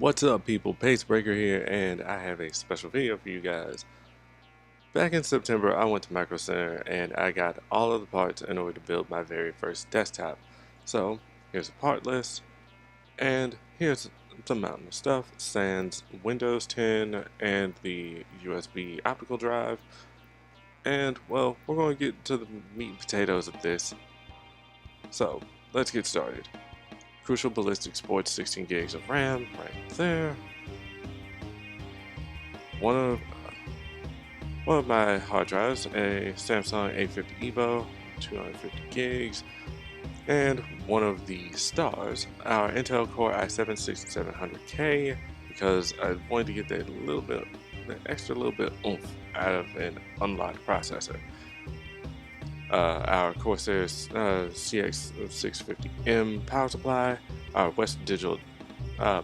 What's up, people? PaceBreaker here, and I have a special video for you guys. Back in September, I went to Micro Center and I got all of the parts in order to build my very first desktop. So, here's a part list, and here's some mountain of stuff, sans Windows 10 and the USB optical drive. And, well, we're going to get to the meat and potatoes of this. So, let's get started. Crucial Ballistic Sports 16 gigs of RAM right there. One of my hard drives, a Samsung A50 EVO, 250 gigs, and one of the stars, our Intel Core i7-6700K, because I wanted to get that extra little bit oomph out of an unlocked processor. Our Corsair CX650M power supply, our Western Digital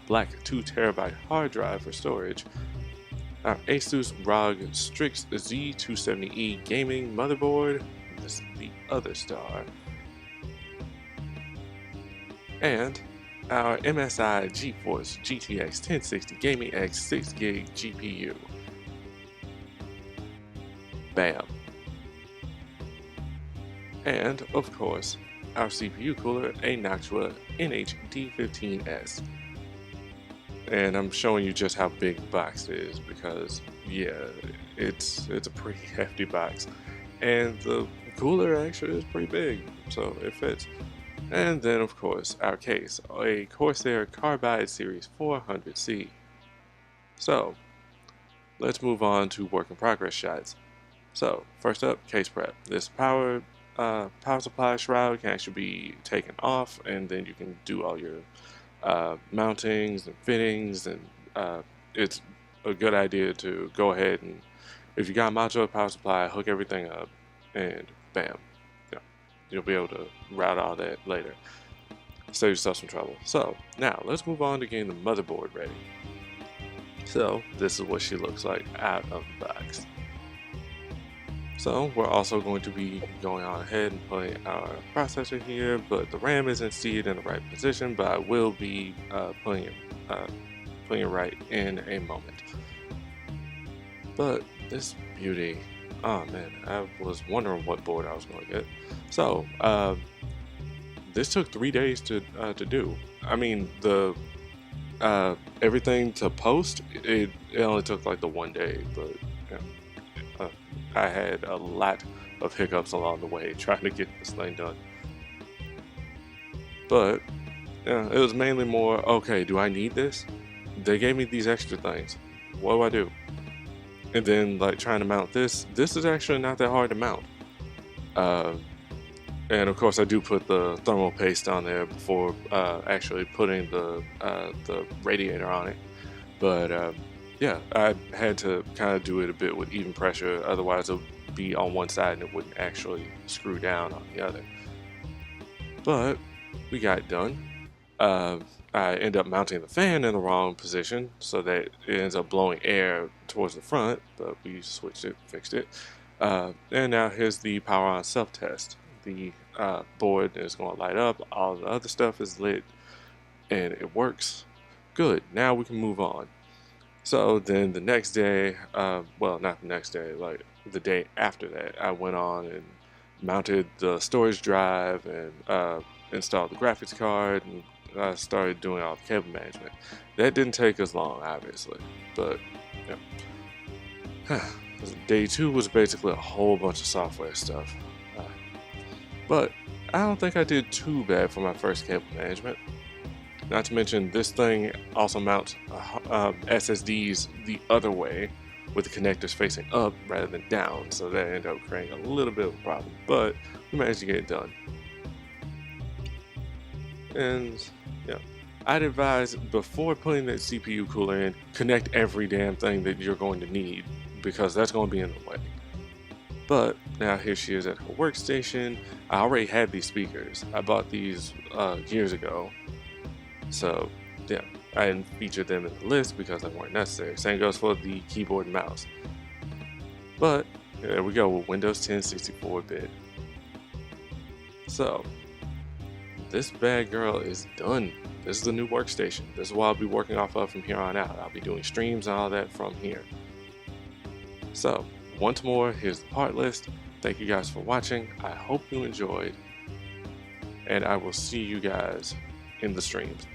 black 2TB hard drive for storage, our Asus ROG Strix Z270E gaming motherboard, this is the other star, and our MSI GeForce GTX 1060 Gaming X 6GB GPU. Bam. And, of course, our CPU cooler, a Noctua NH-D15S. And I'm showing you just how big the box is because, yeah, it's a pretty hefty box. And the cooler actually is pretty big, so it fits. And then, of course, our case, a Corsair Carbide Series 400C. So, let's move on to work in progress shots. So, first up, case prep. This power supply shroud can actually be taken off, and then you can do all your mountings and fittings, and it's a good idea to go ahead and, if you got a modular power supply, hook everything up, and bam, yeah, you'll be able to route all that later. Save yourself some trouble. So now let's move on to getting the motherboard ready. So this is what she looks like out of the box. So we're also going to be going on ahead and putting our processor here, but the RAM isn't seated in the right position, but I will be putting it right in a moment. But this beauty, oh man, I was wondering what board I was going to get. So this took 3 days to do. I mean, the everything to post, it only took like the 1 day, but yeah. I had a lot of hiccups along the way trying to get this thing done. But yeah, it was mainly more, okay, do I need this? They gave me these extra things. What do I do? And then like trying to mount this is actually not that hard to mount. And of course I do put the thermal paste on there before actually putting the radiator on it. But yeah, I had to kind of do it a bit with even pressure, otherwise it would be on one side and it wouldn't actually screw down on the other. But we got it done. I end up mounting the fan in the wrong position so that it ends up blowing air towards the front, but we switched it, fixed it. And now here's the power on self-test. The board is going to light up, all the other stuff is lit, and it works. Good, now we can move on. So then the next day, well, not the next day, like the day after that, I went on and mounted the storage drive and installed the graphics card, and I started doing all the cable management. That didn't take as long, obviously, but yeah. Day 2 was basically a whole bunch of software stuff. But I don't think I did too bad for my first cable management. Not to mention, this thing also mounts SSDs the other way, with the connectors facing up rather than down, so that ended up creating a little bit of a problem, but we managed to get it done. And yeah, I'd advise, before putting that CPU cooler in, connect every damn thing that you're going to need, because that's going to be in the way. But now here she is at her workstation. I already had these speakers. I bought these years ago. So yeah, I didn't feature them in the list because they weren't necessary. Same goes for the keyboard and mouse. But there we go with Windows 10 64-bit. So this bad girl is done. This is the new workstation. This is what I'll be working off of from here on out. I'll be doing streams and all that from here. So once more, here's the part list. Thank you guys for watching. I hope you enjoyed, and I will see you guys in the streams.